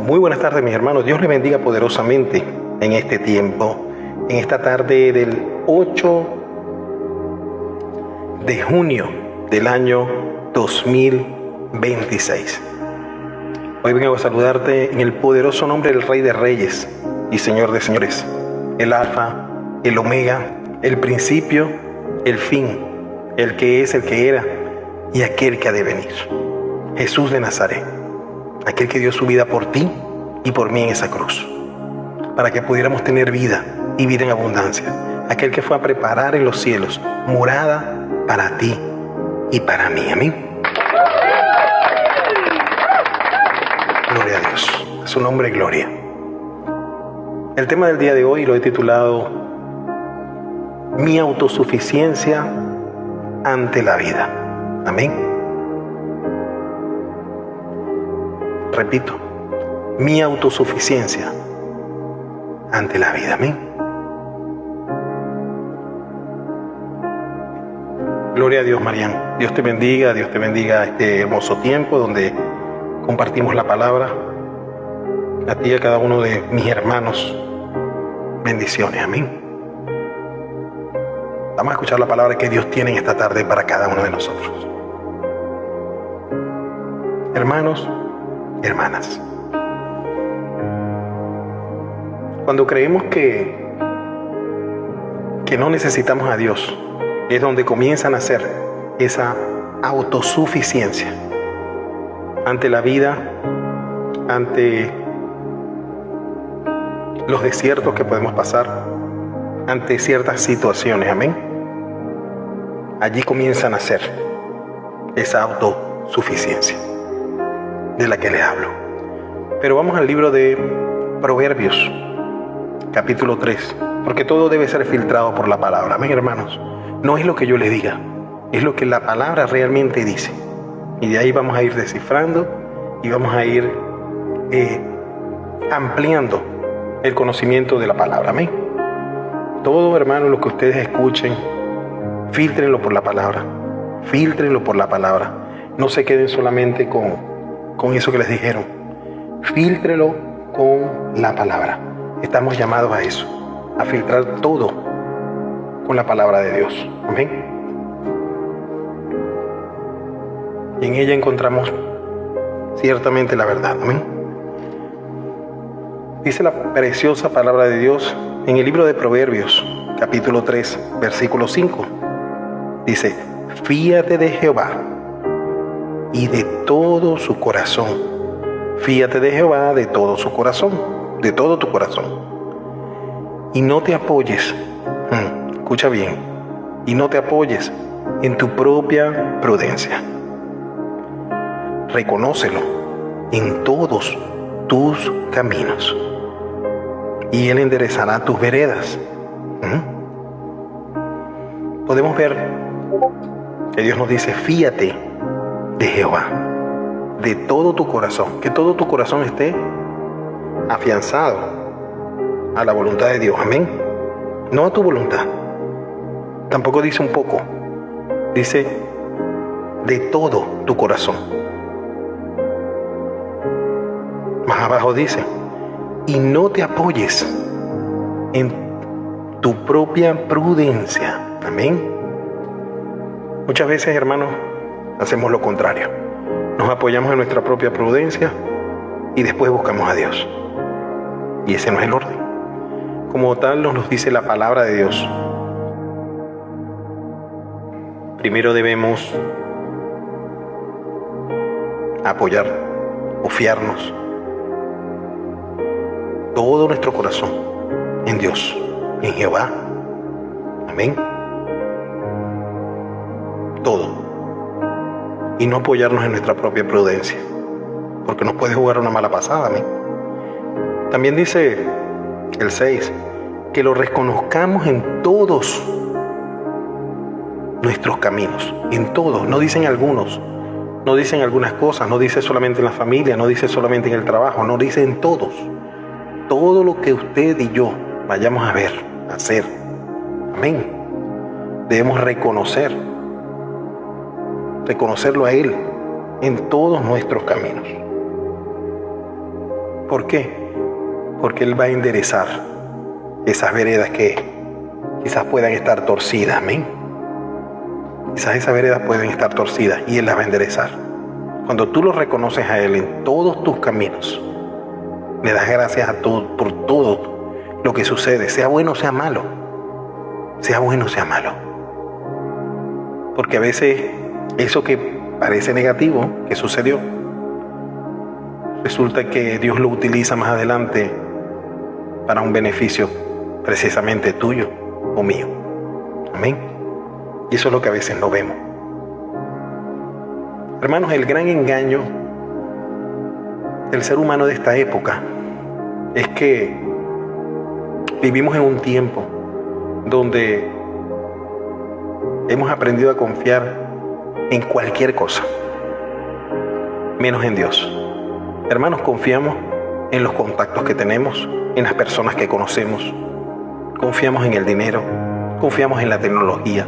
Muy buenas tardes, mis hermanos. Dios les bendiga poderosamente en este tiempo, en esta tarde del 8 de junio del año 2026. Hoy vengo a saludarte en el poderoso nombre del Rey de Reyes y Señor de Señores, el Alfa, el Omega, el principio, el fin, el que es, el que era y aquel que ha de venir. Jesús de Nazaret, aquel que dio su vida por ti y por mí en esa cruz, para que pudiéramos tener vida y vida en abundancia. Aquel que fue a preparar en los cielos morada para ti y para mí. Amén. Gloria a Dios. A su nombre, gloria. El tema del día de hoy lo he titulado Mi autosuficiencia ante la vida. Amén. Repito, mi autosuficiencia ante la vida. Amén. Gloria a Dios, Marian. Dios te bendiga este hermoso tiempo donde compartimos la palabra. A ti y a cada uno de mis hermanos, bendiciones. Amén. Vamos a escuchar la palabra que Dios tiene en esta tarde para cada uno de nosotros. Hermanos, hermanas, cuando creemos que no necesitamos a Dios, es donde comienza a nacer esa autosuficiencia ante la vida, ante los desiertos que podemos pasar, ante ciertas situaciones. Amén. Allí comienza a nacer esa autosuficiencia de la que le hablo. Pero vamos al libro de Proverbios, capítulo 3, porque todo debe ser filtrado por la palabra. Amén, hermanos. No es lo que yo les diga, es lo que la palabra realmente dice. Y de ahí vamos a ir descifrando y vamos a ir ampliando el conocimiento de la palabra. Amén. Todo, hermanos, lo que ustedes escuchen, fíltrenlo por la palabra. Fíltrenlo por la palabra. No se queden solamente con eso que les dijeron. Fíltrelo con la palabra. Estamos llamados a eso, a filtrar todo con la palabra de Dios. Amén. Y en ella encontramos ciertamente la verdad. Amén. Dice la preciosa palabra de Dios en el libro de Proverbios, capítulo 3, versículo 5. Dice: fíate de Jehová y de todo su corazón. Fíate de Jehová de todo su corazón, de todo tu corazón. Y no te apoyes, escucha bien, y no te apoyes en tu propia prudencia. Reconócelo en todos tus caminos, y Él enderezará tus veredas. Podemos ver que Dios nos dice: fíate de Jehová de todo tu corazón, que todo tu corazón esté afianzado a la voluntad de Dios. Amén. No a tu voluntad. Tampoco dice un poco, dice de todo tu corazón. Más abajo dice: y no te apoyes en tu propia prudencia. Amén. Muchas veces, hermanos, hacemos lo contrario. Nos apoyamos en nuestra propia prudencia y después buscamos a Dios. Y ese no es el orden. Como tal nos dice la palabra de Dios. Primero debemos apoyar o fiarnos todo nuestro corazón en Dios, en Jehová. Amén. Todo. Y no apoyarnos en nuestra propia prudencia, porque nos puede jugar una mala pasada. Amén. También dice el 6, que lo reconozcamos en todos nuestros caminos, en todos. No dicen algunos, no dicen algunas cosas, no dice solamente en la familia, no dice solamente en el trabajo, no dice en todos. Todo lo que usted y yo vayamos a ver, a hacer. Amén. Debemos reconocerlo a Él en todos nuestros caminos. ¿Por qué? Porque Él va a enderezar esas veredas que quizás puedan estar torcidas. Amén. Quizás esas veredas pueden estar torcidas y Él las va a enderezar. Cuando tú lo reconoces a Él en todos tus caminos, le das gracias por todo lo que sucede, sea bueno o sea malo. Sea bueno o sea malo. Porque a veces eso que parece negativo, que sucedió, resulta que Dios lo utiliza más adelante para un beneficio precisamente tuyo o mío. Amén. Y eso es lo que a veces no vemos. Hermanos, el gran engaño del ser humano de esta época es que vivimos en un tiempo donde hemos aprendido a confiar en cualquier cosa, menos en Dios. Hermanos, confiamos en los contactos que tenemos, en las personas que conocemos, confiamos en el dinero, confiamos en la tecnología,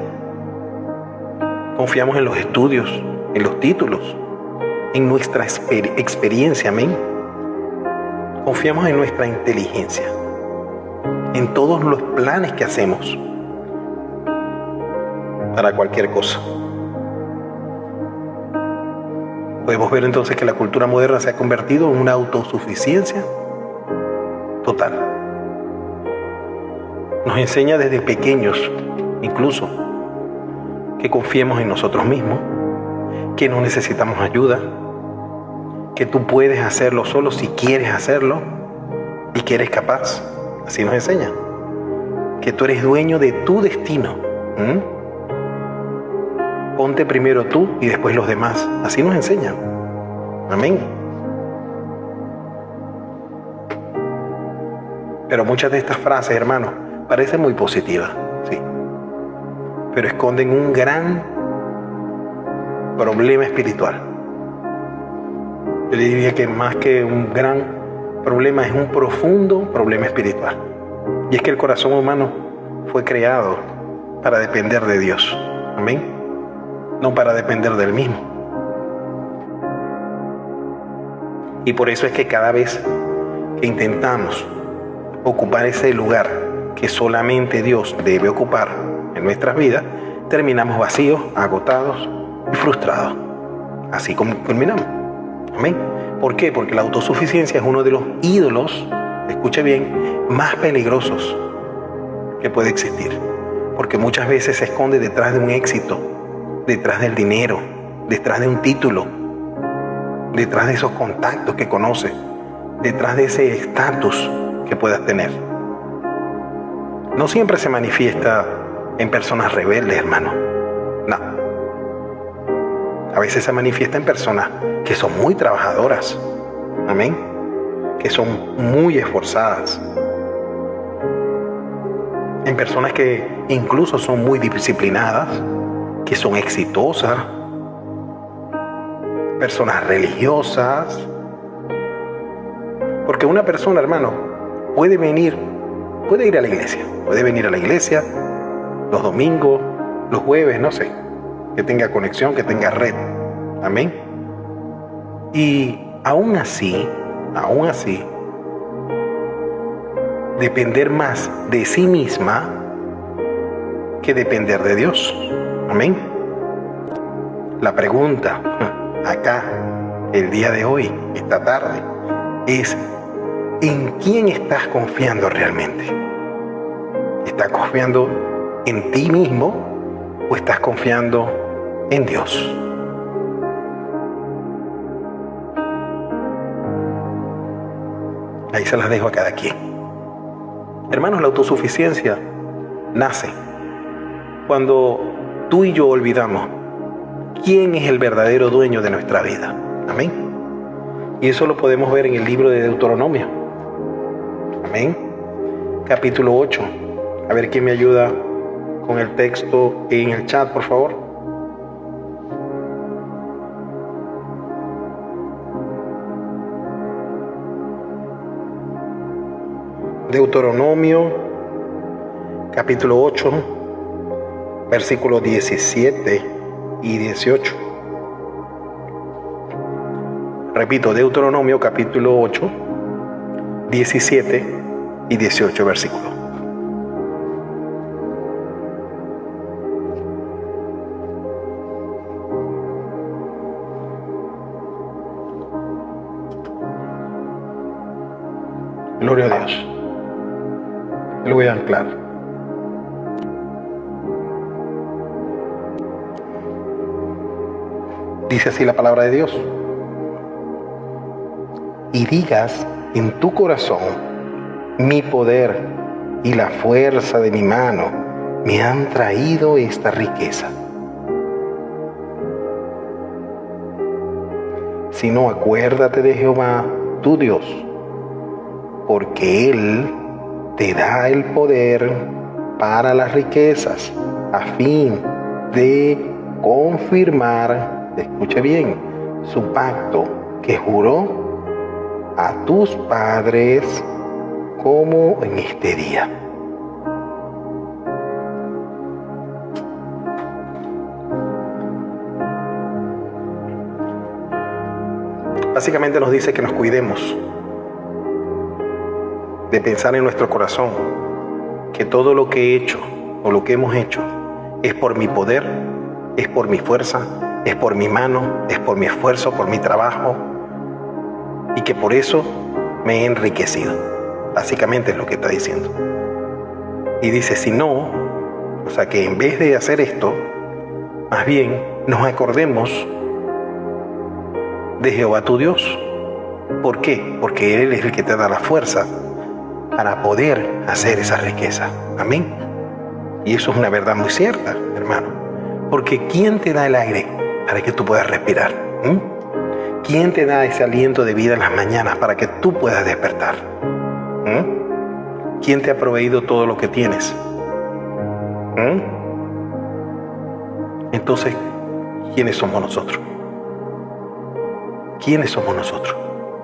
confiamos en los estudios, en los títulos, en nuestra experiencia, amén. Confiamos en nuestra inteligencia, en todos los planes que hacemos para cualquier cosa. Podemos ver entonces que la cultura moderna se ha convertido en una autosuficiencia total. Nos enseña desde pequeños, incluso, que confiemos en nosotros mismos, que no necesitamos ayuda, que tú puedes hacerlo solo si quieres hacerlo y que eres capaz. Así nos enseña. Que tú eres dueño de tu destino. Ponte primero tú y después los demás. Así nos enseñan. Amén. Pero muchas de estas frases, hermanos, parecen muy positivas, sí, pero esconden un gran problema espiritual. Yo diría que más que un gran problema, es un profundo problema espiritual. Y es que el corazón humano fue creado para depender de Dios. Amén. No para depender del mismo. Y por eso es que cada vez que intentamos ocupar ese lugar que solamente Dios debe ocupar en nuestras vidas, terminamos vacíos, agotados y frustrados. Así como terminamos. Amén. ¿Por qué? Porque la autosuficiencia es uno de los ídolos, escuche bien, más peligrosos que puede existir. Porque muchas veces se esconde detrás de un éxito, detrás del dinero, detrás de un título, detrás de esos contactos que conoces, detrás de ese estatus que puedas tener. No siempre se manifiesta en personas rebeldes, hermano. No. A veces se manifiesta en personas que son muy trabajadoras. Amén. Que son muy esforzadas. En personas que incluso son muy disciplinadas, que son exitosas. Personas religiosas. Porque una persona, hermano, puede ir a la iglesia. Puede venir a la iglesia los domingos, los jueves, no sé. Que tenga conexión, que tenga red. Amén. Y aún así, depender más de sí misma que depender de Dios. Amén. La pregunta acá, el día de hoy, esta tarde, es: ¿en quién estás confiando realmente? ¿Estás confiando en ti mismo o estás confiando en Dios? Ahí se las dejo a cada quien. Hermanos, la autosuficiencia nace cuando tú y yo olvidamos quién es el verdadero dueño de nuestra vida. Amén. Y eso lo podemos ver en el libro de Deuteronomio. Amén. Capítulo 8. A ver quién me ayuda con el texto en el chat, por favor. Deuteronomio, capítulo 8, versículos 17 y 18. Repito, Deuteronomio, capítulo 8, 17 y 18 versículos. Gloria a Dios. Lo voy a anclar. Dice así la palabra de Dios. Y digas en tu corazón, mi poder y la fuerza de mi mano me han traído esta riqueza. Sino acuérdate de Jehová, tu Dios, porque Él te da el poder para las riquezas, a fin de confirmar, escuche bien, su pacto que juró a tus padres como en este día. Básicamente nos dice que nos cuidemos de pensar en nuestro corazón que todo lo que he hecho o lo que hemos hecho es por mi poder, es por mi fuerza, es por mi mano, es por mi esfuerzo, por mi trabajo, y que por eso me he enriquecido. Básicamente es lo que está diciendo. Y dice, si no, o sea que en vez de hacer esto, más bien nos acordemos de Jehová tu Dios. ¿Por qué? Porque Él es el que te da la fuerza para poder hacer esa riqueza. Amén. Y eso es una verdad muy cierta, hermano. Porque ¿quién te da el aire para que tú puedas respirar? ¿Quién te da ese aliento de vida en las mañanas para que tú puedas despertar? ¿Quién te ha proveído todo lo que tienes? Entonces, ¿quiénes somos nosotros? ¿Quiénes somos nosotros?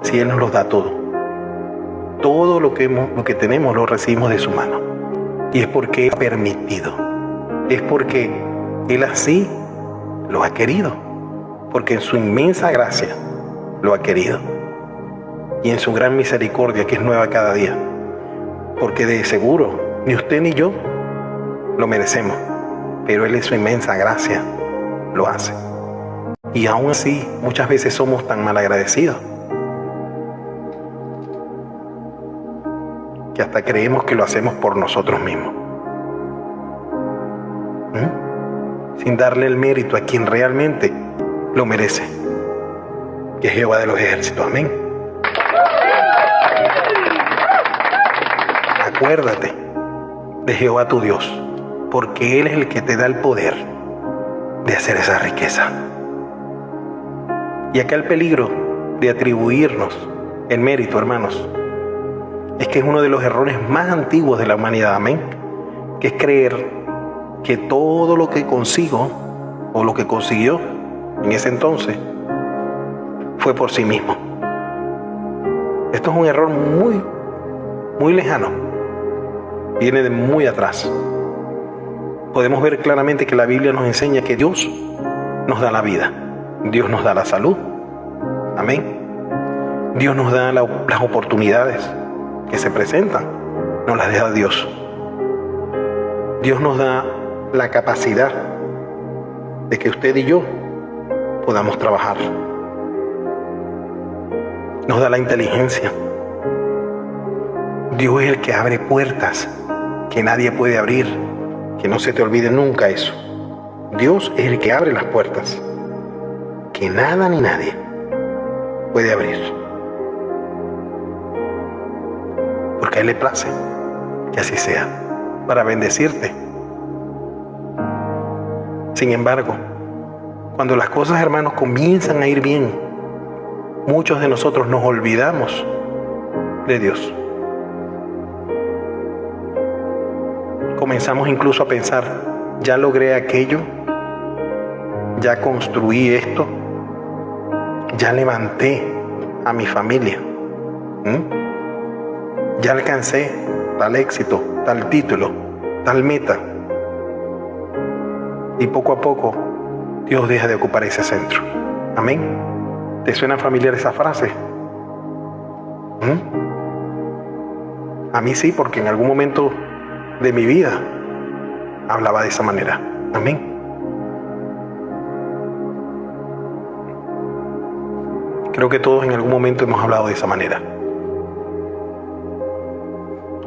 Si Él nos lo da todo. Todo lo que tenemos lo recibimos de su mano. Y es porque Él ha permitido. Es porque Él así lo ha querido. Porque en su inmensa gracia lo ha querido. Y en su gran misericordia, que es nueva cada día. Porque de seguro, ni usted ni yo lo merecemos. Pero Él en su inmensa gracia lo hace. Y aún así, muchas veces somos tan malagradecidos que hasta creemos que lo hacemos por nosotros mismos. Sin darle el mérito a quien realmente lo merece, que es Jehová de los ejércitos. Amén. Acuérdate de Jehová tu Dios, porque Él es el que te da el poder de hacer esa riqueza. Y acá el peligro de atribuirnos el mérito, hermanos, es que es uno de los errores más antiguos de la humanidad, amén, que es creer que todo lo que consigo o lo que consiguió en ese entonces fue por sí mismo. Esto es un error muy, muy lejano, viene de muy atrás. Podemos ver claramente que la Biblia nos enseña que Dios nos da la vida, Dios nos da la salud, amén. Dios nos da las oportunidades que se presentan, nos las deja Dios. Dios nos da la capacidad de que usted y yo podamos trabajar. Nos da la inteligencia. Dios es el que abre puertas que nadie puede abrir, que no se te olvide nunca eso. Dios es el que abre las puertas que nada ni nadie puede abrir. Porque a Él le place que así sea, para bendecirte. Sin embargo, cuando las cosas, hermanos, comienzan a ir bien, muchos de nosotros nos olvidamos de Dios. Comenzamos incluso a pensar, ya logré aquello, ya construí esto, ya levanté a mi familia. Ya alcancé tal éxito, tal título, tal meta. Y poco a poco Dios deja de ocupar ese centro. Amén. ¿Te suena familiar esa frase? A mí sí, porque en algún momento de mi vida hablaba de esa manera. Amén. Creo que todos en algún momento hemos hablado de esa manera.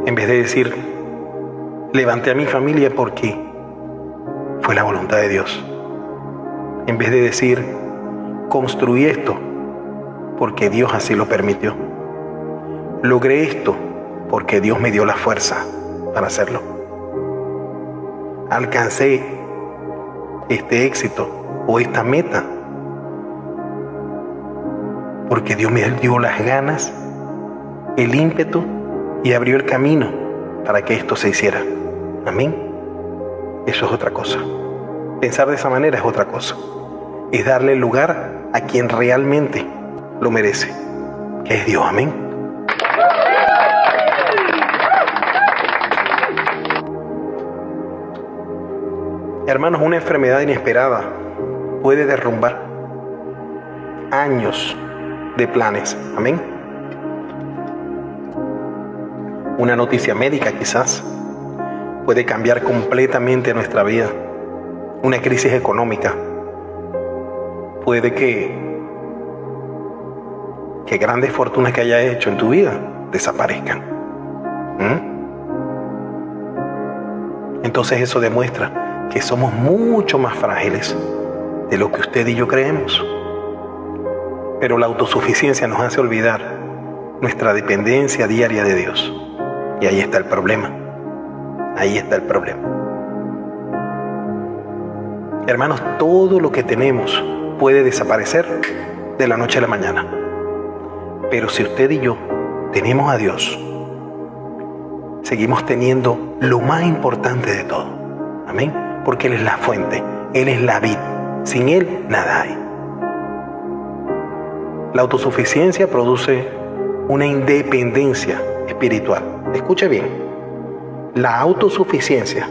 En vez de decir, levanté a mi familia porque fue la voluntad de Dios. En vez de decir, construí esto porque Dios así lo permitió. Logré esto porque Dios me dio la fuerza para hacerlo. Alcancé este éxito o esta meta porque Dios me dio las ganas, el ímpetu y abrió el camino para que esto se hiciera. Amén. Eso es otra cosa. Pensar de esa manera es otra cosa. Es darle lugar a quien realmente lo merece, que es Dios. Amén. Hermanos, una enfermedad inesperada puede derrumbar años de planes. Amén. Una noticia médica quizás puede cambiar completamente nuestra vida. Una crisis económica puede que grandes fortunas que hayas hecho en tu vida desaparezcan. Entonces eso demuestra que somos mucho más frágiles de lo que usted y yo creemos. Pero la autosuficiencia nos hace olvidar nuestra dependencia diaria de Dios. Y ahí está el problema. Ahí está el problema. Hermanos, todo lo que tenemos puede desaparecer de la noche a la mañana. Pero si usted y yo tenemos a Dios, seguimos teniendo lo más importante de todo. Amén. Porque Él es la fuente, Él es la vid. Sin Él, nada hay. La autosuficiencia produce una independencia espiritual. Escuche bien. La autosuficiencia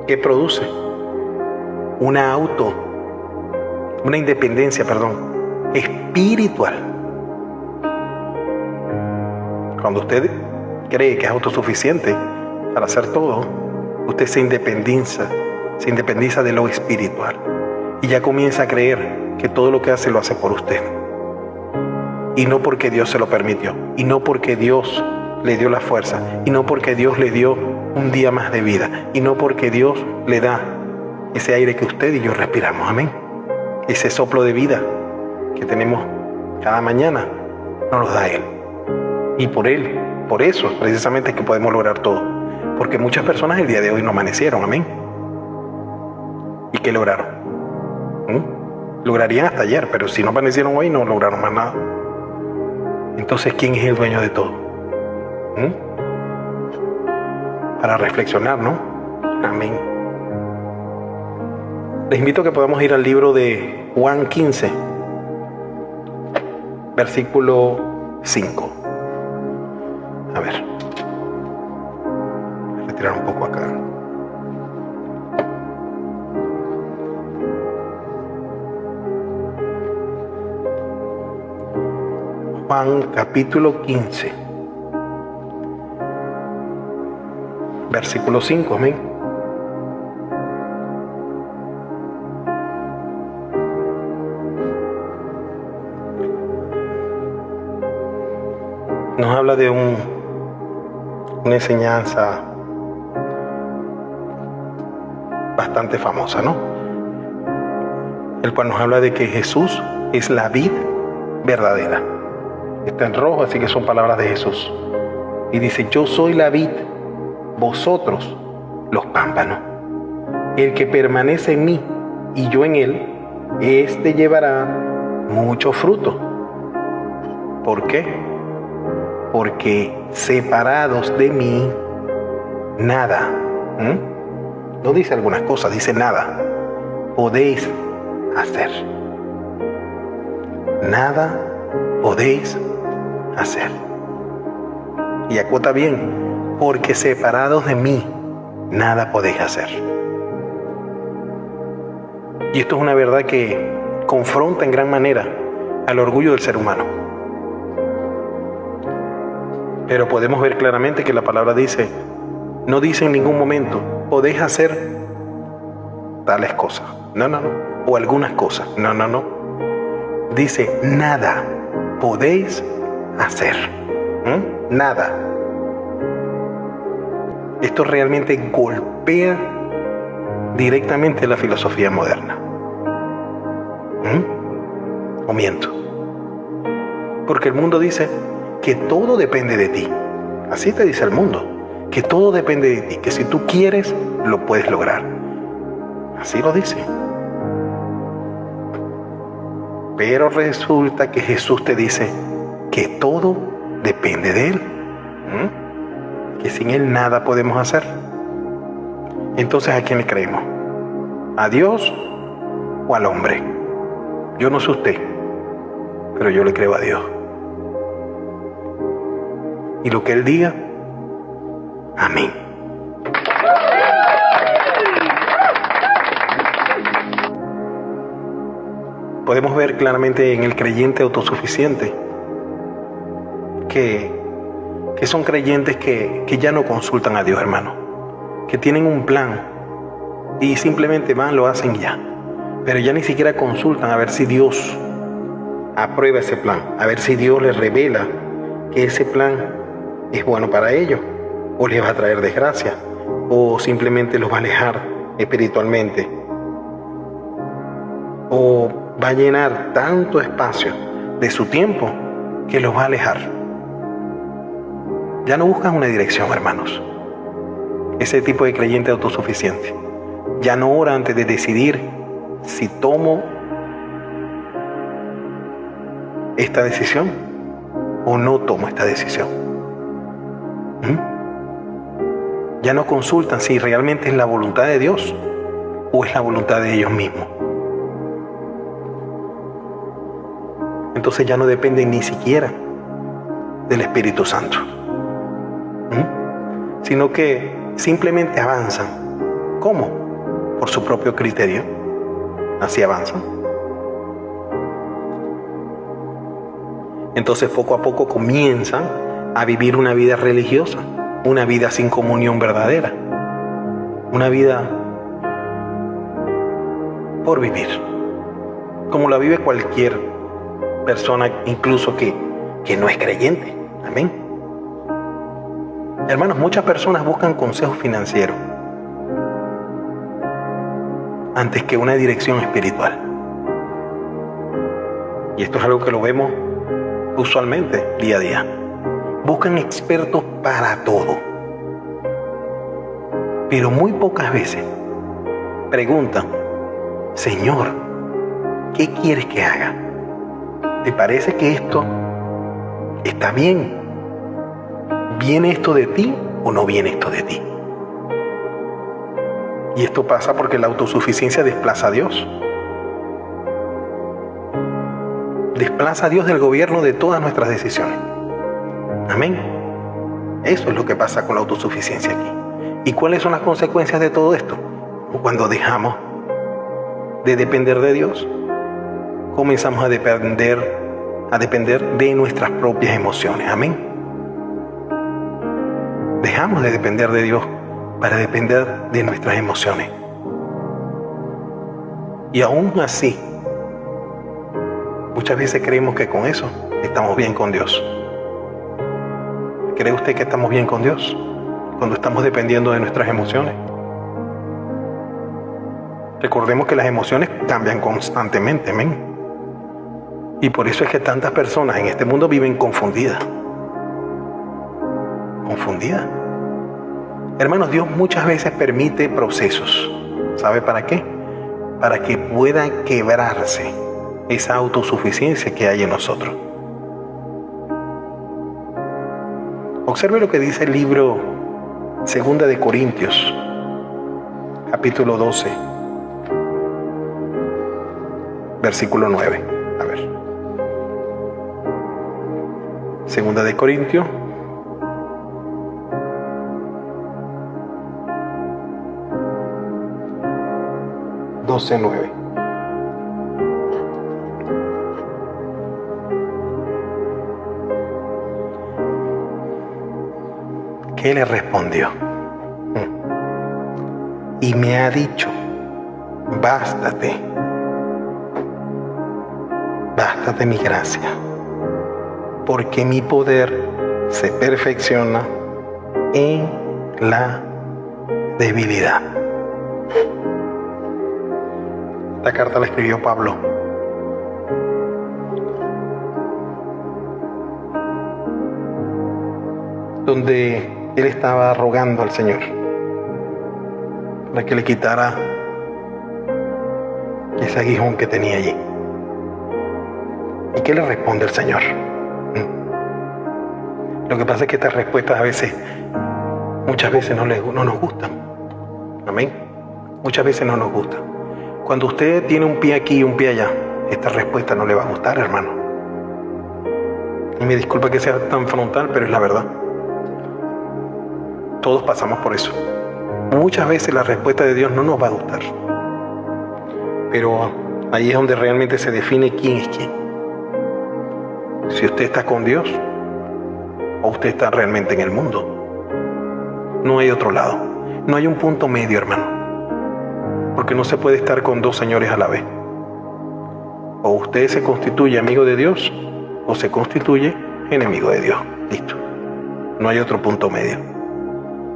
que produce una independencia, espiritual. Cuando usted cree que es autosuficiente para hacer todo, usted se independiza de lo espiritual y ya comienza a creer que todo lo que hace lo hace por usted. Y no porque Dios se lo permitió, y no porque Dios le dio la fuerza, y no porque Dios le dio un día más de vida, y no porque Dios le da ese aire que usted y yo respiramos. Amén. Ese soplo de vida que tenemos cada mañana nos lo da Él. Y por eso precisamente es que podemos lograr todo. Porque muchas personas el día de hoy no amanecieron. Amén. ¿Y qué lograron? Lograrían hasta ayer, pero si no amanecieron hoy no lograron más nada. Entonces, ¿quién es el dueño de todo? Para reflexionar, ¿no? Amén. Les invito a que podamos ir al libro de Juan 15, versículo 5. A ver. Voy a retirar un poco acá. Juan capítulo 15, versículo 5, amén. Nos habla de una enseñanza bastante famosa, ¿no? El cual nos habla de que Jesús es la vid verdadera. Está en rojo, así que son palabras de Jesús. Y dice, yo soy la vid, vosotros los pámpanos. El que permanece en mí y yo en él, éste llevará mucho fruto. ¿Por qué? Porque separados de mí, nada. No dice algunas cosas, dice nada. Podéis hacer. Nada podéis hacer. Y acota bien, porque separados de mí, nada podéis hacer. Y esto es una verdad que confronta en gran manera al orgullo del ser humano. Pero podemos ver claramente que la palabra dice, no dice en ningún momento, podéis hacer tales cosas. No. O algunas cosas. No. Dice, nada podéis hacer. Nada. Esto realmente golpea directamente la filosofía moderna. ¿O miento? Porque el mundo dice que todo depende de ti. Así te dice el mundo, que todo depende de ti, que si tú quieres, lo puedes lograr. Así lo dice. Pero resulta que Jesús te dice que todo depende de Él. Que sin Él nada podemos hacer. Entonces, ¿a quién le creemos? ¿A Dios o al hombre? Yo no sé usted, pero yo le creo a Dios. Y lo que Él diga, amén. Podemos ver claramente en el creyente autosuficiente que son creyentes que ya no consultan a Dios, hermano, que tienen un plan y simplemente van, lo hacen ya, pero ya ni siquiera consultan a ver si Dios aprueba ese plan, a ver si Dios les revela que ese plan es bueno para ellos, o les va a traer desgracia, o simplemente los va a alejar espiritualmente, o va a llenar tanto espacio de su tiempo que los va a alejar. Ya no buscan una dirección, hermanos. Ese tipo de creyente autosuficiente ya no ora antes de decidir si tomo esta decisión o no tomo esta decisión. Ya no consultan si realmente es la voluntad de Dios o es la voluntad de ellos mismos. Entonces ya no dependen ni siquiera del Espíritu Santo, sino que simplemente avanzan. ¿Cómo? Por su propio criterio. Así avanzan. Entonces poco a poco comienzan a vivir una vida religiosa, una vida sin comunión verdadera, una vida por vivir, como la vive cualquier persona, incluso que no es creyente. Amén. Hermanos, muchas personas buscan consejos financieros antes que una dirección espiritual. Y esto es algo que lo vemos usualmente día a día. Buscan expertos para todo, pero muy pocas veces preguntan, Señor, ¿qué quieres que haga? ¿Te parece que esto está bien? ¿Viene esto de ti o no viene esto de ti? Y esto pasa porque la autosuficiencia desplaza a Dios. Desplaza a Dios del gobierno de todas nuestras decisiones. Amén. Eso es lo que pasa con la autosuficiencia aquí. ¿Y cuáles son las consecuencias de todo esto? Cuando dejamos de depender de Dios, comenzamos a depender de nuestras propias emociones. Amén. Dejamos de depender de Dios para depender de nuestras emociones. Y aún así, muchas veces creemos que con eso estamos bien con Dios. ¿Cree usted que estamos bien con Dios cuando estamos dependiendo de nuestras emociones? Recordemos que las emociones cambian constantemente, amén. Y por eso es que tantas personas en este mundo viven confundidas. Confundidas. Hermanos, Dios muchas veces permite procesos. ¿Sabe para qué? Para que pueda quebrarse esa autosuficiencia que hay en nosotros. Observe lo que dice el libro 2 de Corintios, capítulo 12, versículo 9. A ver. 2 de Corintios 12:9. ¿Qué le respondió? Y me ha dicho, bástate mi gracia, porque mi poder se perfecciona en la debilidad. Esta carta la escribió Pablo. Donde él estaba rogando al Señor para que le quitara ese aguijón que tenía allí. ¿Y qué le responde el Señor? Lo que pasa es que estas respuestas muchas veces no nos gustan. Amén. Muchas veces no nos gustan. Cuando usted tiene un pie aquí y un pie allá, esta respuesta no le va a gustar, hermano. Y me disculpa que sea tan frontal, pero es la verdad. Todos pasamos por eso. Muchas veces la respuesta de Dios no nos va a gustar. Pero ahí es donde realmente se define quién es quién. Si usted está con Dios o usted está realmente en el mundo. No hay otro lado. No hay un punto medio, hermano. Porque no se puede estar con dos señores a la vez. O usted se constituye amigo de Dios o se constituye enemigo de Dios. Listo. No hay otro punto medio.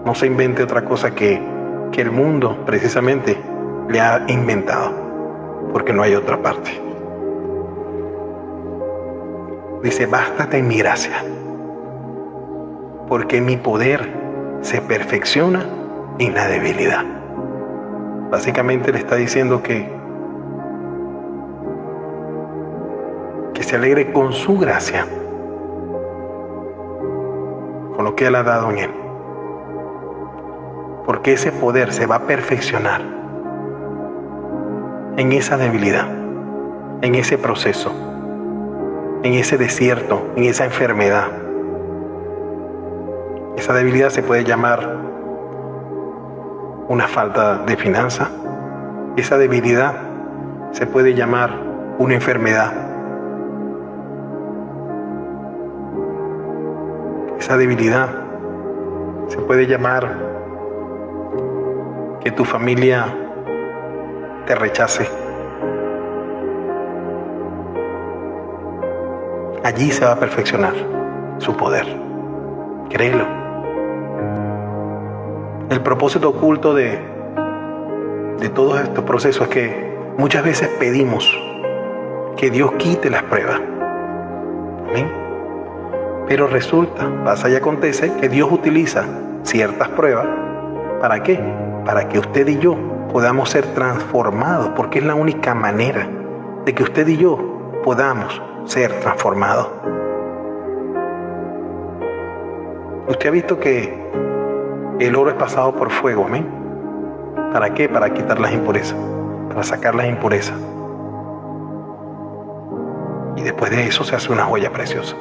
No se invente otra cosa que el mundo precisamente le ha inventado, porque no hay otra parte. Dice, bástate en mi gracia, porque mi poder se perfecciona en la debilidad. Básicamente le está diciendo que se alegre con su gracia, con lo que Él ha dado en él. Porque ese poder se va a perfeccionar en esa debilidad, en ese proceso, en ese desierto, en esa enfermedad. Esa debilidad se puede llamar una falta de finanza. Esa debilidad se puede llamar una enfermedad. Esa debilidad se puede llamar que tu familia te rechace. Allí se va a perfeccionar su poder. Créelo. El propósito oculto de todos estos procesos es que muchas veces pedimos que Dios quite las pruebas. ¿Amén? Pero resulta, pasa y acontece que Dios utiliza ciertas pruebas. ¿Para qué? Para que usted y yo podamos ser transformados, porque es la única manera de que usted y yo podamos ser transformados. Usted ha visto que el oro es pasado por fuego, ¿amén? ¿Para qué? Para quitar las impurezas, para sacar las impurezas. Y después de eso se hace una joya preciosa.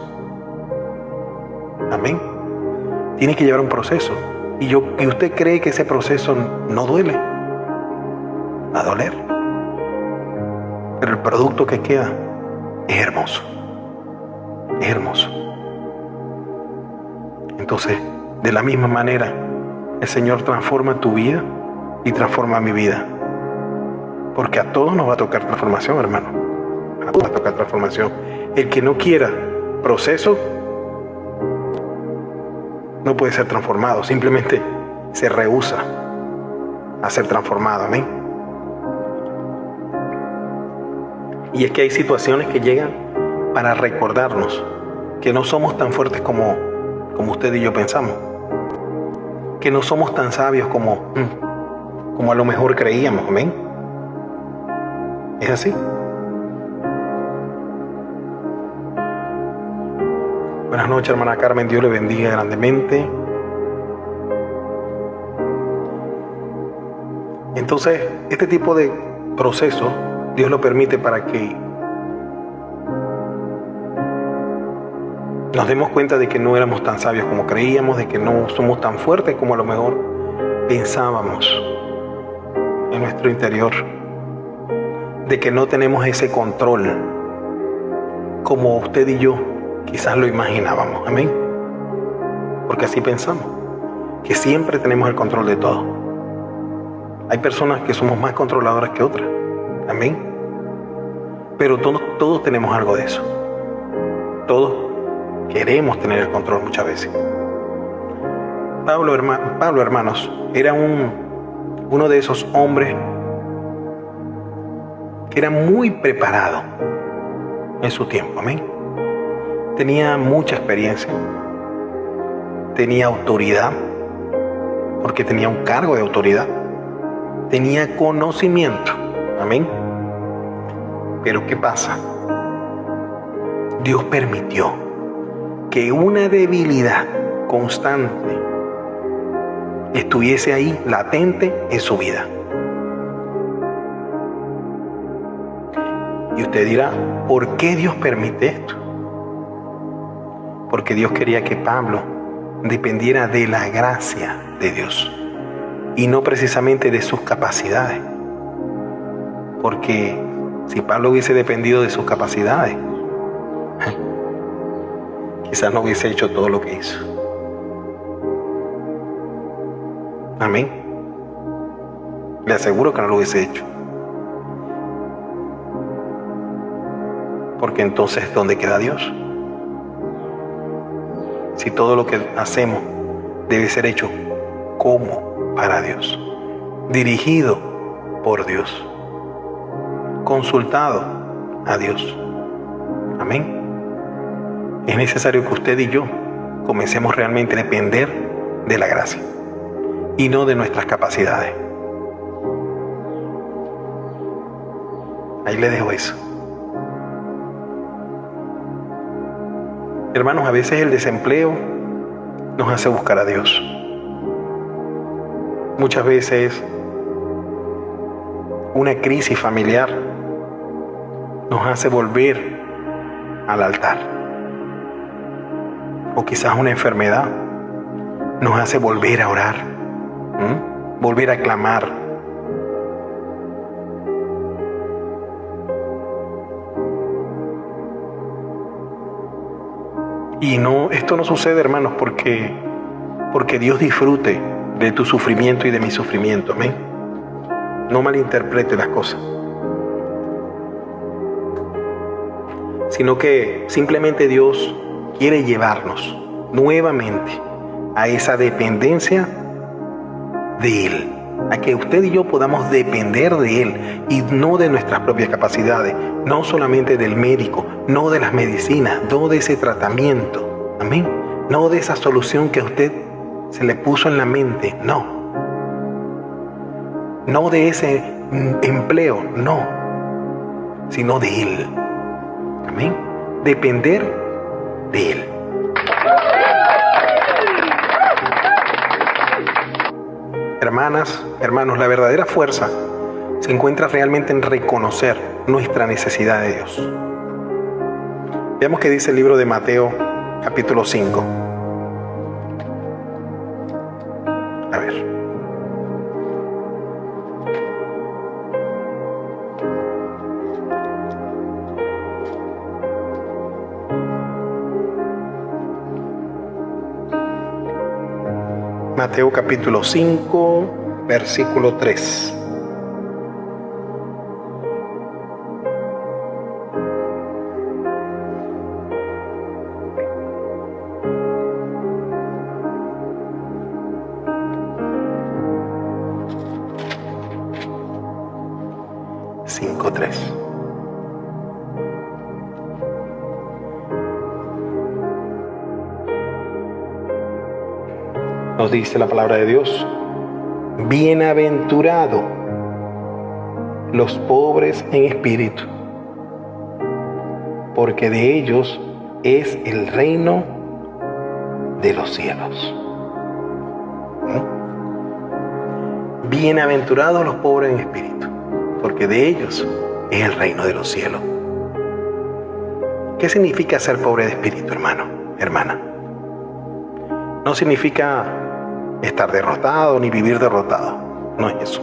Amén. Tiene que llevar un proceso. Y usted cree que ese proceso no duele. Va a doler. Pero el producto que queda es hermoso. Es hermoso. Entonces, de la misma manera, el Señor transforma tu vida y transforma mi vida. Porque a todos nos va a tocar transformación, hermano. A todos nos va a tocar transformación. El que no quiera proceso no puede ser transformado, simplemente se rehúsa a ser transformado. Amén. Y es que hay situaciones que llegan para recordarnos que no somos tan fuertes como usted y yo pensamos, que no somos tan sabios como a lo mejor creíamos. Amén. Es así. Buenas noches, hermana Carmen. Dios le bendiga grandemente. Entonces, este tipo de proceso, Dios lo permite para que nos demos cuenta de que no éramos tan sabios como creíamos, de que no somos tan fuertes como a lo mejor pensábamos en nuestro interior, de que no tenemos ese control como usted y yo quizás lo imaginábamos. Amén. Porque así pensamos. que siempre tenemos el control de todo. Hay personas que somos más controladoras que otras. Amén. Pero todos tenemos algo de eso. Todos queremos tener el control muchas veces. Pablo, hermanos, era uno de esos hombres que era muy preparado en su tiempo. Amén. Tenía mucha experiencia, tenía autoridad, porque tenía un cargo de autoridad, tenía conocimiento. Amén. Pero ¿qué pasa? Dios permitió que una debilidad constante estuviese ahí, latente en su vida. Y usted dirá, ¿por qué Dios permite esto? Porque Dios quería que Pablo dependiera de la gracia de Dios y no precisamente de sus capacidades. Porque si Pablo hubiese dependido de sus capacidades, quizás no hubiese hecho todo lo que hizo. Amén. Le aseguro que no lo hubiese hecho. Porque entonces, ¿dónde queda Dios? Si todo lo que hacemos debe ser hecho como para Dios, dirigido por Dios, consultado a Dios. Amén. Es necesario que usted y yo comencemos realmente a depender de la gracia y no de nuestras capacidades. Ahí le dejo eso. Hermanos, a veces el desempleo nos hace buscar a Dios. Muchas veces una crisis familiar nos hace volver al altar. O quizás una enfermedad nos hace volver a orar, volver a clamar. Y esto no sucede, hermanos, porque Dios disfrute de tu sufrimiento y de mi sufrimiento. Amén. No malinterprete las cosas. Sino que simplemente Dios quiere llevarnos nuevamente a esa dependencia de Él. A que usted y yo podamos depender de Él y no de nuestras propias capacidades, no solamente del médico, no de las medicinas, no de ese tratamiento, amén, no de esa solución que a usted se le puso en la mente, no de ese empleo, no, sino de Él, amén, depender de Él. Hermanas, hermanos, la verdadera fuerza se encuentra realmente en reconocer nuestra necesidad de Dios. Veamos qué dice el libro de Mateo, capítulo 5. A ver. Mateo capítulo 5, versículo 3. Nos dice la palabra de Dios: bienaventurado los pobres en espíritu, porque de ellos es el reino de los cielos. Bienaventurados los pobres en espíritu, porque de ellos es el reino de los cielos. ¿Qué significa ser pobre de espíritu, hermano, hermana? No significa estar derrotado ni vivir derrotado. No es eso.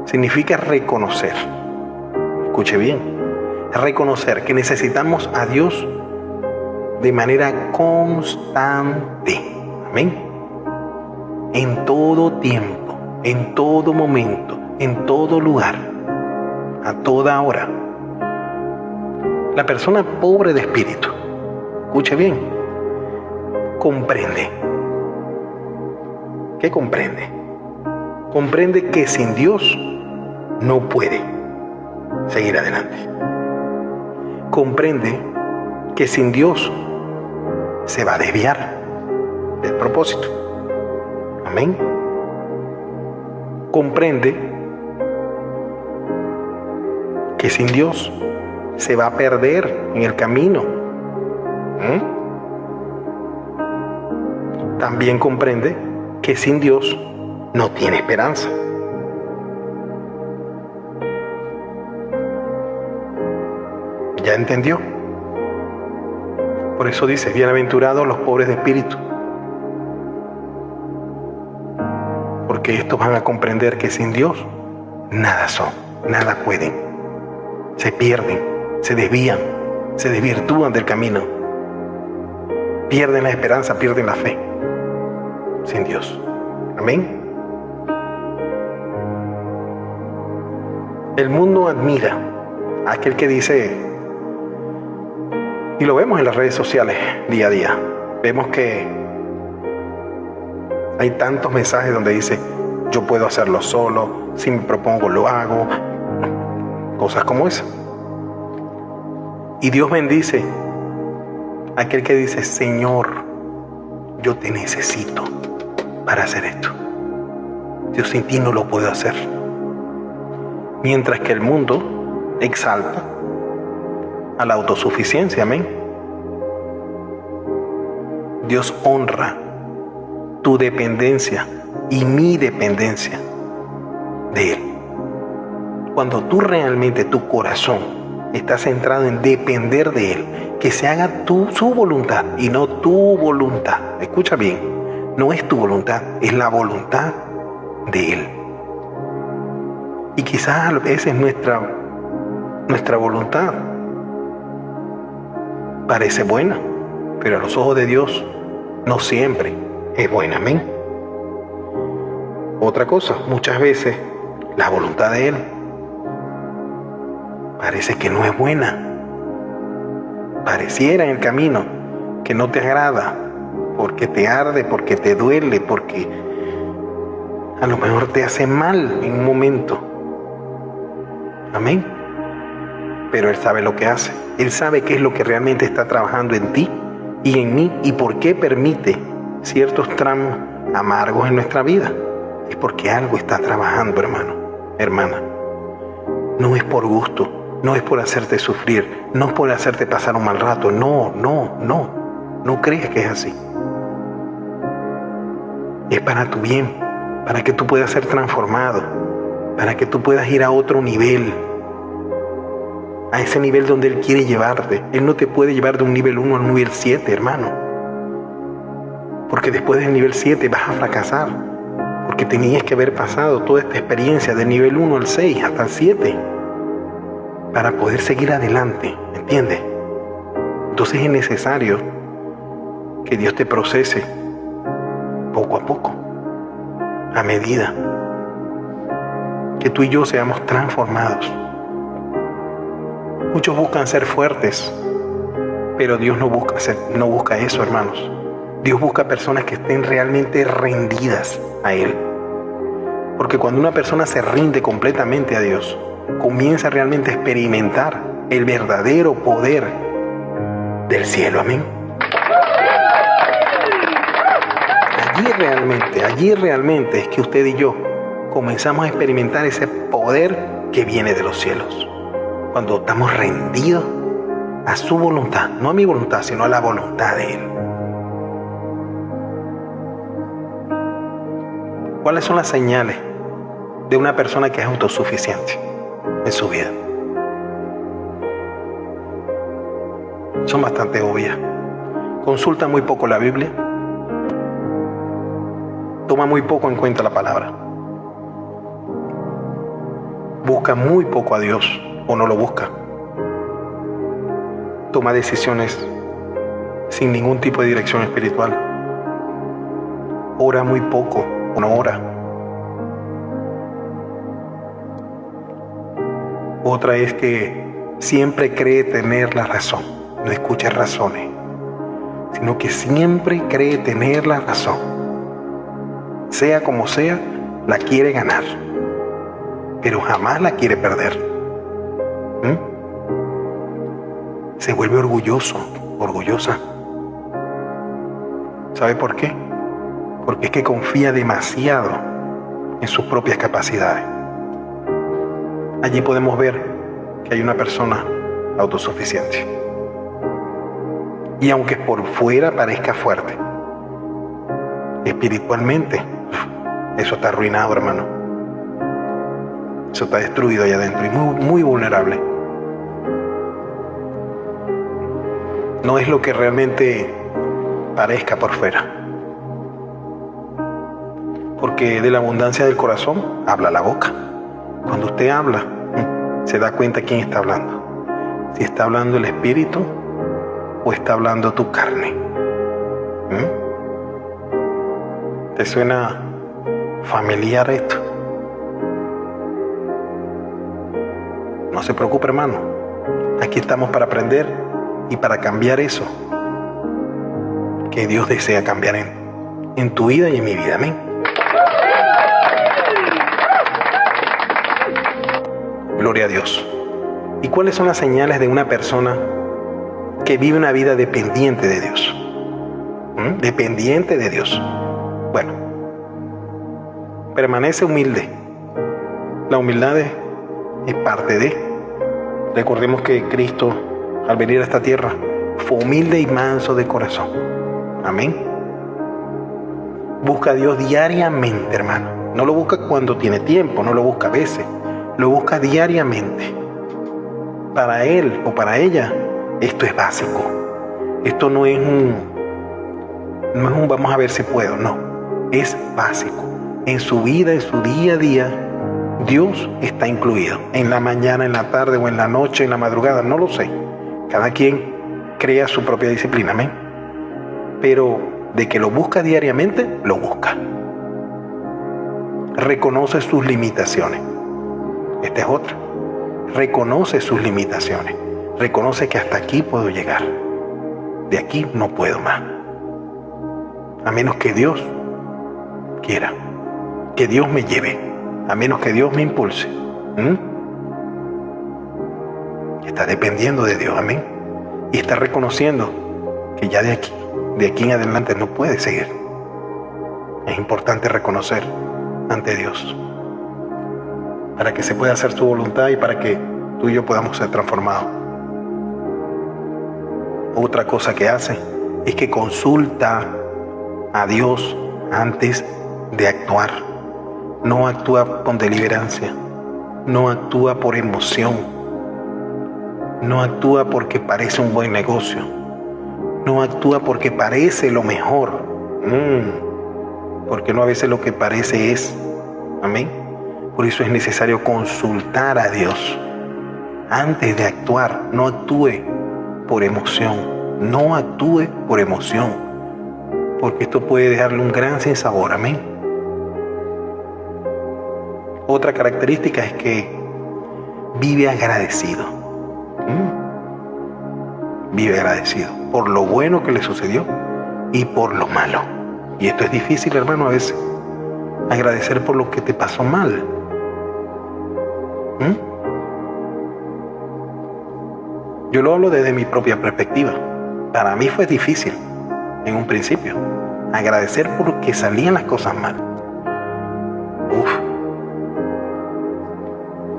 Significa reconocer. Escuche bien. Reconocer que necesitamos a Dios de manera constante. Amén. en todo tiempo, en todo momento, en todo lugar, a toda hora. La persona pobre de espíritu, escuche bien, comprende. ¿Qué comprende? Comprende que sin Dios no puede seguir adelante. Comprende que sin Dios se va a desviar del propósito. Amén. Comprende que sin Dios se va a perder en el camino. También comprende que sin Dios no tiene esperanza. ¿Ya entendió? Por eso dice, bienaventurados los pobres de espíritu, porque estos van a comprender que sin Dios nada son, nada pueden. Se pierden, se desvían, se desvirtúan del camino, pierden la esperanza, pierden la fe sin Dios. Amén. El mundo admira a aquel que dice, y lo vemos en las redes sociales día a día, vemos que hay tantos mensajes donde dice, yo puedo hacerlo solo, si me propongo lo hago, cosas como esa. Y Dios bendice a aquel que dice, Señor, yo te necesito para hacer esto. Yo sin ti no lo puedo hacer. Mientras que el mundo exalta a la autosuficiencia, amén. Dios honra tu dependencia y mi dependencia de Él. Cuando tú realmente, tu corazón está centrado en depender de Él, que se haga su voluntad y no tu voluntad. Escucha bien, no es tu voluntad, es la voluntad de Él. Y quizás a veces nuestra voluntad parece buena, pero a los ojos de Dios no siempre es buena. Amén. Otra cosa, muchas veces la voluntad de Él parece que no es buena. Pareciera en el camino que no te agrada, porque te arde, porque te duele, porque a lo mejor te hace mal en un momento. Amén. Pero Él sabe lo que hace. Él sabe qué es lo que realmente está trabajando en ti y en mí y por qué permite ciertos tramos amargos en nuestra vida. Es porque algo está trabajando, hermano, hermana. No es por gusto, no es por hacerte sufrir, no es por hacerte pasar un mal rato. No creas que es así. Es para tu bien, para que tú puedas ser transformado, para que tú puedas ir a otro nivel, a ese nivel donde Él quiere llevarte. Él no te puede llevar de un nivel 1 al nivel 7, hermano, porque después del nivel 7 vas a fracasar, porque tenías que haber pasado toda esta experiencia del nivel 1 al 6 hasta el 7 para poder seguir adelante, ¿entiendes? Entonces es necesario que Dios te procese poco a poco, a medida que tú y yo seamos transformados. Muchos buscan ser fuertes, pero Dios no busca eso, hermanos. Dios busca personas que estén realmente rendidas a Él. Porque cuando una persona se rinde completamente a Dios, comienza realmente a experimentar el verdadero poder del cielo. Amén. Allí realmente es que usted y yo comenzamos a experimentar ese poder que viene de los cielos. Cuando estamos rendidos a su voluntad, no a mi voluntad, sino a la voluntad de Él. ¿Cuáles son las señales de una persona que es autosuficiente en su vida? Son bastante obvias. Consulta muy poco la Biblia. Toma muy poco en cuenta la palabra. Busca muy poco a Dios o no lo busca. Toma decisiones sin ningún tipo de dirección espiritual. Ora muy poco uno ora. Otra es que siempre cree tener la razón. No escucha razones, sino que siempre cree tener la razón. Sea como sea, la quiere ganar, pero jamás la quiere perder. Se vuelve orgulloso, orgullosa. ¿Sabe por qué? Porque es que confía demasiado en sus propias capacidades. Allí podemos ver que hay una persona autosuficiente. Y aunque por fuera parezca fuerte, espiritualmente, eso está arruinado, hermano. Eso está destruido allá adentro y muy vulnerable. No es lo que realmente parezca por fuera. Porque de la abundancia del corazón habla la boca. Cuando usted habla, se da cuenta quién está hablando. Si está hablando el espíritu o está hablando tu carne. ¿Te suena familiar esto? No se preocupe, hermano. Aquí estamos para aprender y para cambiar eso que Dios desea cambiar en tu vida y en mi vida. Amén. Gloria a Dios. ¿Y cuáles son las señales de una persona que vive una vida dependiente de Dios? Dependiente de Dios. Bueno, permanece humilde. La humildad es parte de. Recordemos que Cristo, al venir a esta tierra, fue humilde y manso de corazón. Amén. Busca a Dios diariamente, hermano. No lo busca cuando tiene tiempo, no lo busca a veces. Lo busca diariamente. Para él o para ella, esto es básico. Esto no es un vamos a ver si puedo, no. Es básico. En su vida, en su día a día, Dios está incluido. En la mañana, en la tarde o en la noche, en la madrugada, no lo sé. Cada quien crea su propia disciplina, amén. Pero de que lo busca diariamente, lo busca. Reconoce sus limitaciones. Esta es otra. Reconoce sus limitaciones. Reconoce que hasta aquí puedo llegar. De aquí no puedo más. A menos que Dios quiera. Que Dios me lleve. A menos que Dios me impulse. Está dependiendo de Dios. Amén. Y está reconociendo que ya de aquí en adelante no puede seguir. Es importante reconocer ante Dios para que se pueda hacer su voluntad y para que tú y yo podamos ser transformados. Otra cosa que hace es que consulta a Dios antes de actuar. No actúa con deliberancia, no actúa por emoción, no actúa porque parece un buen negocio, no actúa porque parece lo mejor, porque no a veces lo que parece es. Amén. Por eso es necesario consultar a Dios antes de actuar. No actúe por emoción, no actúe por emoción, porque esto puede dejarle un gran sinsabor. Amén. Otra característica es que vive agradecido. Vive agradecido por lo bueno que le sucedió y por lo malo. Y esto es difícil, hermano, a veces. Agradecer por lo que te pasó mal. Yo lo hablo desde mi propia perspectiva. Para mí fue difícil en un principio agradecer porque salían las cosas mal.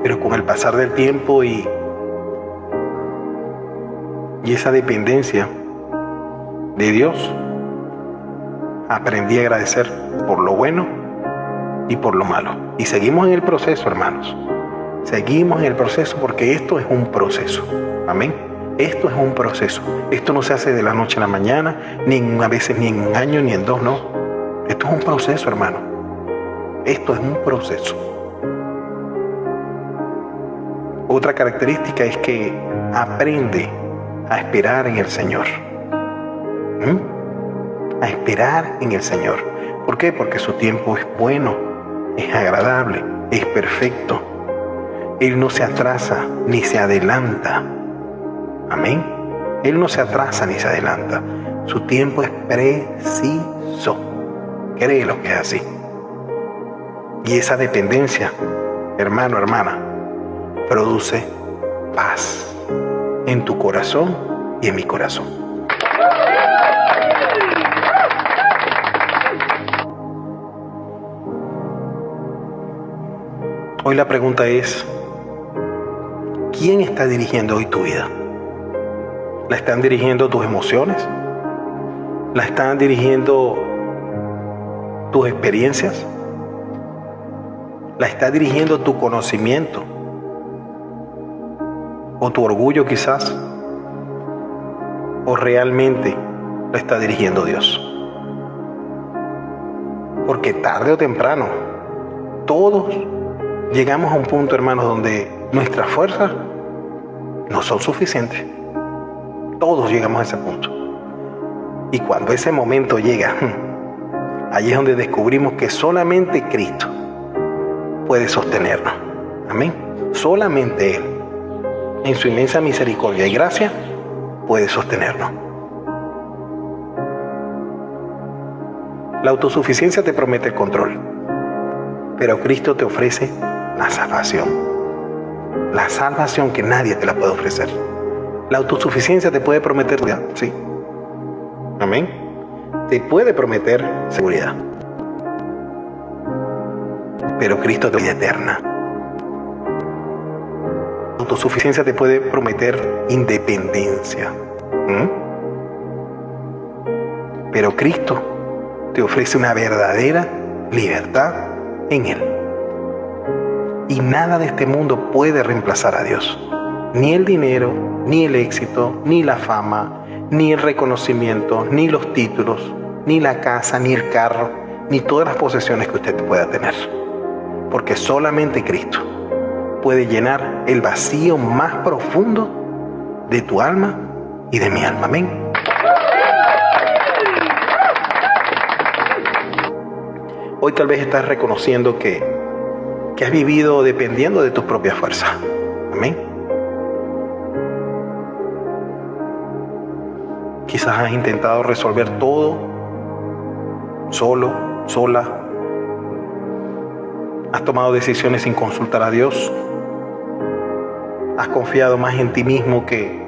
Pero con el pasar del tiempo y esa dependencia de Dios, aprendí a agradecer por lo bueno y por lo malo. Y seguimos en el proceso, hermanos. Seguimos en el proceso porque esto es un proceso. Amén. Esto es un proceso. Esto no se hace de la noche a la mañana, a veces ni en un año ni en dos, no. Esto es un proceso, hermano. Esto es un proceso. Otra característica es que aprende a esperar en el Señor. A esperar en el Señor. ¿Por qué? Porque su tiempo es bueno, es agradable, es perfecto. Él no se atrasa ni se adelanta. Amén. Él no se atrasa ni se adelanta. Su tiempo es preciso. Créelo que es así. Y esa dependencia, hermano, hermana, produce paz en tu corazón y en mi corazón. Hoy la pregunta es, ¿quién está dirigiendo hoy tu vida? ¿La están dirigiendo tus emociones? ¿La están dirigiendo tus experiencias? ¿La está dirigiendo tu conocimiento? ¿O tu orgullo quizás? ¿O realmente la está dirigiendo Dios? Porque tarde o temprano, todos llegamos a un punto, hermanos, donde nuestras fuerzas no son suficientes. Todos llegamos a ese punto. Y cuando ese momento llega, allí es donde descubrimos que solamente Cristo puede sostenernos. Amén. Solamente Él, en su inmensa misericordia y gracia, puede sostenernos. La autosuficiencia te promete el control, pero Cristo te ofrece la salvación. La salvación que nadie te la puede ofrecer. La autosuficiencia te puede prometer seguridad, sí. Amén. Te puede prometer seguridad. Pero Cristo te da vida eterna. La autosuficiencia te puede prometer independencia. Pero Cristo te ofrece una verdadera libertad en Él. Y nada de este mundo puede reemplazar a Dios. Ni el dinero, ni el éxito, ni la fama, ni el reconocimiento, ni los títulos, ni la casa, ni el carro, ni todas las posesiones que usted pueda tener. Porque solamente Cristo puede llenar el vacío más profundo de tu alma y de mi alma. Amén. Hoy tal vez estás reconociendo que has vivido dependiendo de tus propias fuerzas. Amén. Quizás has intentado resolver todo solo, sola. Has tomado decisiones sin consultar a Dios. Has confiado más en ti mismo que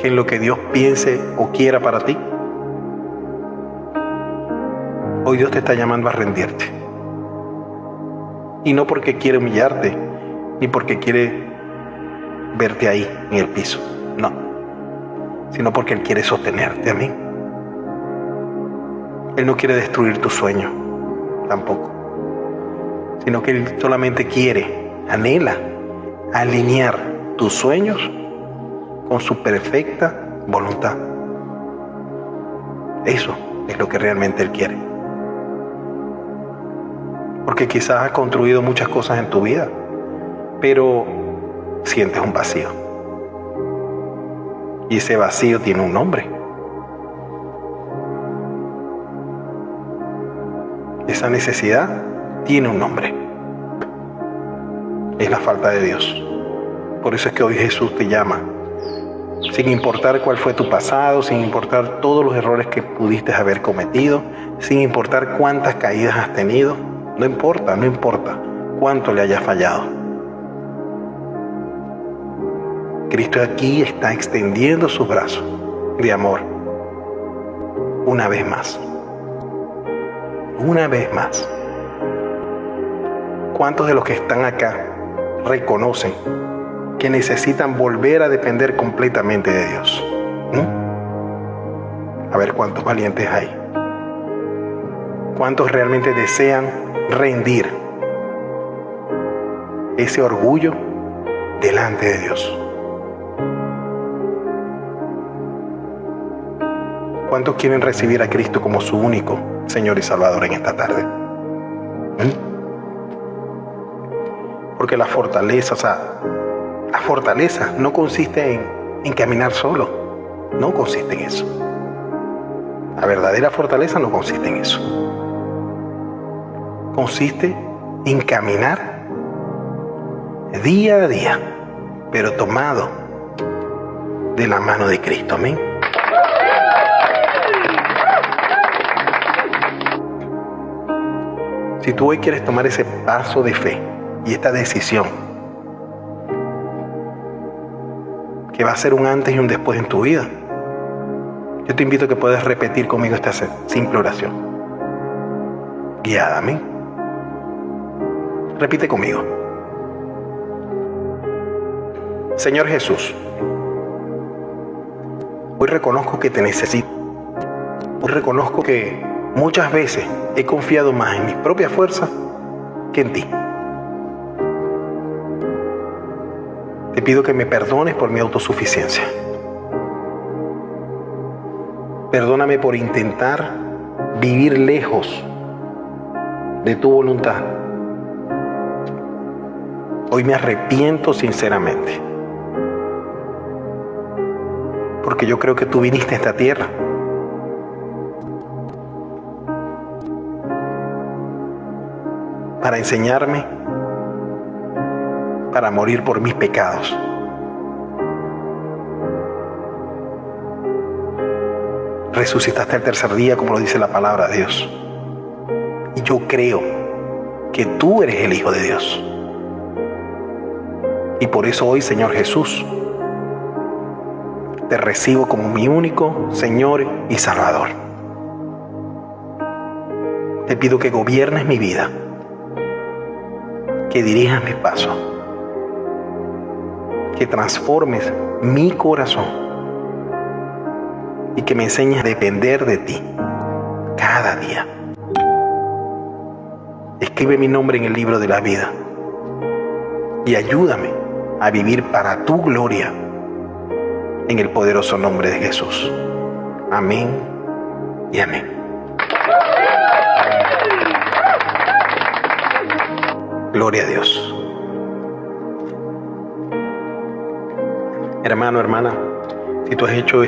en lo que Dios piense o quiera para ti. Hoy Dios te está llamando a rendirte. Y no porque quiere humillarte, ni porque quiere verte ahí en el piso. No. Sino porque Él quiere sostenerte. Amén. Él no quiere destruir tu sueño, tampoco. Sino que Él solamente quiere, anhela, alinear tus sueños con su perfecta voluntad. Eso es lo que realmente Él quiere. Porque quizás has construido muchas cosas en tu vida, pero sientes un vacío. Y ese vacío tiene un nombre. Esa necesidad tiene un nombre. Es la falta de Dios. Por eso es que hoy Jesús te llama. Sin importar cuál fue tu pasado, sin importar todos los errores que pudiste haber cometido, sin importar cuántas caídas has tenido, no importa cuánto le hayas fallado. Cristo aquí está extendiendo sus brazos de amor. Una vez más. Una vez más. ¿Cuántos de los que están acá reconocen que necesitan volver a depender completamente de Dios? A ver cuántos valientes hay. ¿Cuántos realmente desean rendir ese orgullo delante de Dios? ¿Cuántos quieren recibir a Cristo como su único Señor y Salvador en esta tarde? Porque la fortaleza no consiste en caminar solo. No consiste en eso. La verdadera fortaleza no consiste en eso. consiste en caminar día a día, pero tomado de la mano de Cristo. Amén. Si tú hoy quieres tomar ese paso de fe y esta decisión, que va a ser un antes y un después en tu vida, yo te invito a que puedas repetir conmigo esta simple oración guiada. Amén. Repite conmigo. Señor Jesús, hoy reconozco que te necesito. Hoy reconozco que muchas veces he confiado más en mis propias fuerzas que en ti. Te pido que me perdones por mi autosuficiencia. Perdóname por intentar vivir lejos de tu voluntad. Hoy me arrepiento sinceramente, porque yo creo que tú viniste a esta tierra para enseñarme, para morir por mis pecados. Resucitaste al tercer día, como lo dice la palabra de Dios. Y yo creo que tú eres el Hijo de Dios. Y por eso hoy, Señor Jesús, te recibo como mi único Señor y Salvador. Te pido que gobiernes mi vida, que dirijas mis pasos, que transformes mi corazón y que me enseñes a depender de ti cada día. Escribe mi nombre en el libro de la vida y ayúdame a vivir para tu gloria, en el poderoso nombre de Jesús. Amén y amén. Gloria a Dios. Hermano, hermana, si tú has hecho